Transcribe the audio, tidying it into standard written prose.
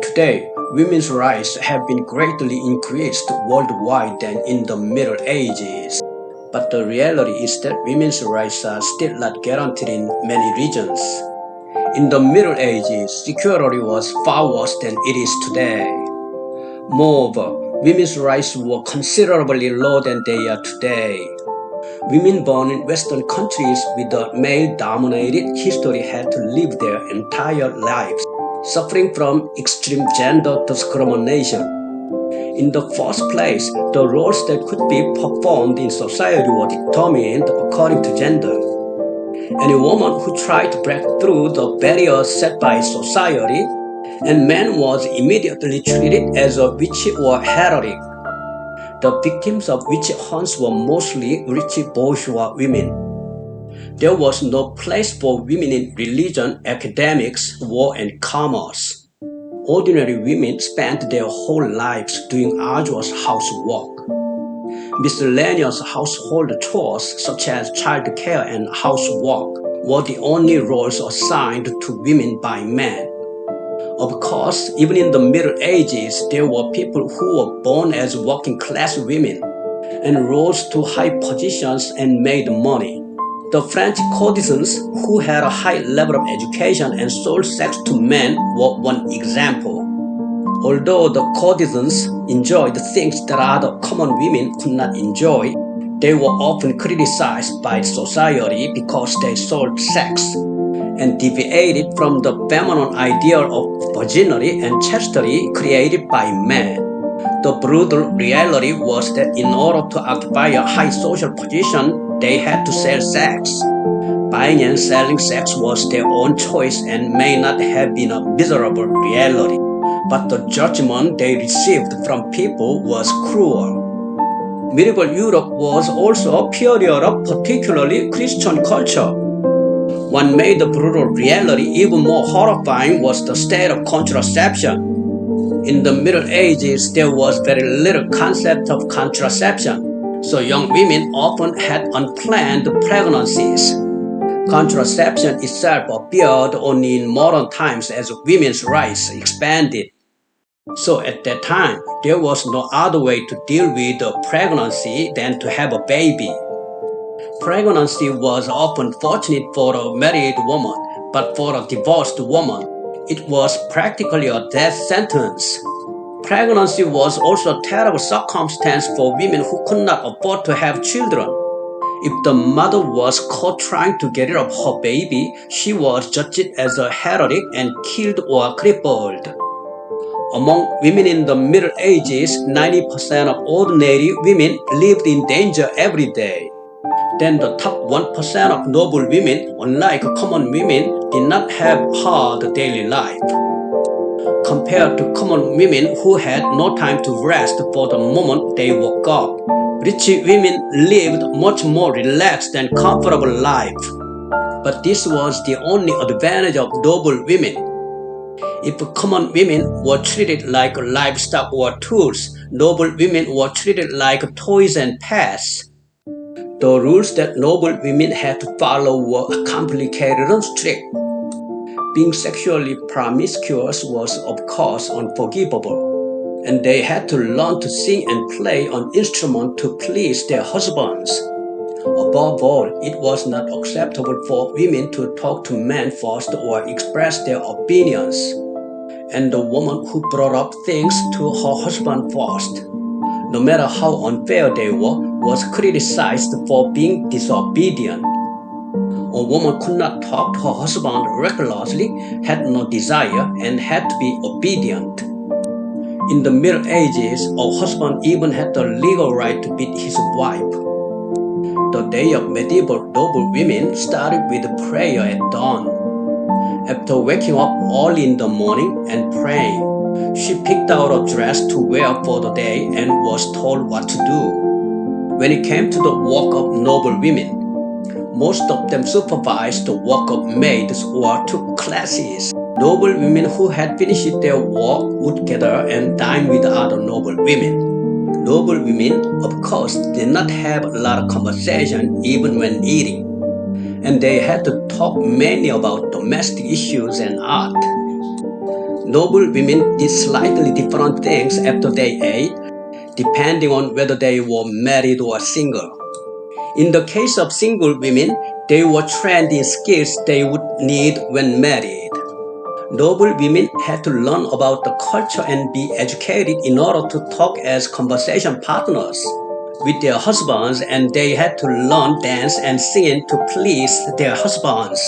Today, women's rights have been greatly increased worldwide than in the Middle Ages. But the reality is that women's rights are still not guaranteed in many regions. In the Middle Ages, security was far worse than it is today. Moreover, women's rights were considerably lower than they are today. Women born in Western countries with a male-dominated history had to live their entire lives, suffering from extreme gender discrimination. In the first place, the roles that could be performed in society were determined according to gender. Any woman who tried to break through the barriers set by society, and man was immediately treated as a witch or heretic. The victims of witch hunts were mostly rich bourgeois women. There was no place for women in religion, academics, war, and commerce. Ordinary women spent their whole lives doing arduous housework. Miscellaneous household chores such as child care and housework were the only roles assigned to women by men. Of course, even in the Middle Ages, there were people who were born as working-class women and rose to high positions and made money. The French courtesans who had a high level of education and sold sex to men were one example. Although the courtesans enjoyed things that other common women could not enjoy, they were often criticized by society because they sold sex and deviated from the feminine ideal of virginity and chastity created by men. The brutal reality was that in order to occupy a high social position, they had to sell sex. Buying and selling sex was their own choice and may not have been a miserable reality, but the judgment they received from people was cruel. Medieval Europe was also a period of particularly Christian culture. What made the brutal reality even more horrifying was the state of contraception. In the Middle Ages, there was very little concept of contraception, so young women often had unplanned pregnancies. Contraception itself appeared only in modern times as women's rights expanded. So at that time, there was no other way to deal with a pregnancy than to have a baby. Pregnancy was often fortunate for a married woman, but for a divorced woman, it was practically a death sentence. Pregnancy was also a terrible circumstance for women who could not afford to have children. If the mother was caught trying to get rid of her baby, she was judged as a heretic and killed or crippled. Among women in the Middle Ages, 90% of ordinary women lived in danger every day. Then the top 1% of noble women, unlike common women, did not have hard daily life. Compared to common women who had no time to rest for the moment they woke up, rich women lived much more relaxed and comfortable life. But this was the only advantage of noble women. If common women were treated like livestock or tools, noble women were treated like toys and pets. The rules that noble women had to follow were complicated and strict. Being sexually promiscuous was, of course, unforgivable, and they had to learn to sing and play an instrument to please their husbands. Above all, it was not acceptable for women to talk to men first or express their opinions, and the woman who brought up things to her husband first, no matter how unfair they were, was criticized for being disobedient. A woman could not talk to her husband recklessly, had no desire, and had to be obedient. In the Middle Ages, a husband even had the legal right to beat his wife. The day of medieval noble women started with prayer at dawn. After waking up early in the morning and praying, she picked out a dress to wear for the day and was told what to do. When it came to the work of noble women, most of them supervised the work of maids or took classes. Noble women who had finished their work would gather and dine with other noble women. Noble women, of course, did not have a lot of conversation even when eating, and they had to talk mainly about domestic issues and art. Noble women did slightly different things after they ate, depending on whether they were married or single. In the case of single women, they were trained in skills they would need when married. Noble women had to learn about the culture and be educated in order to talk as conversation partners with their husbands, and they had to learn dance and singing to please their husbands.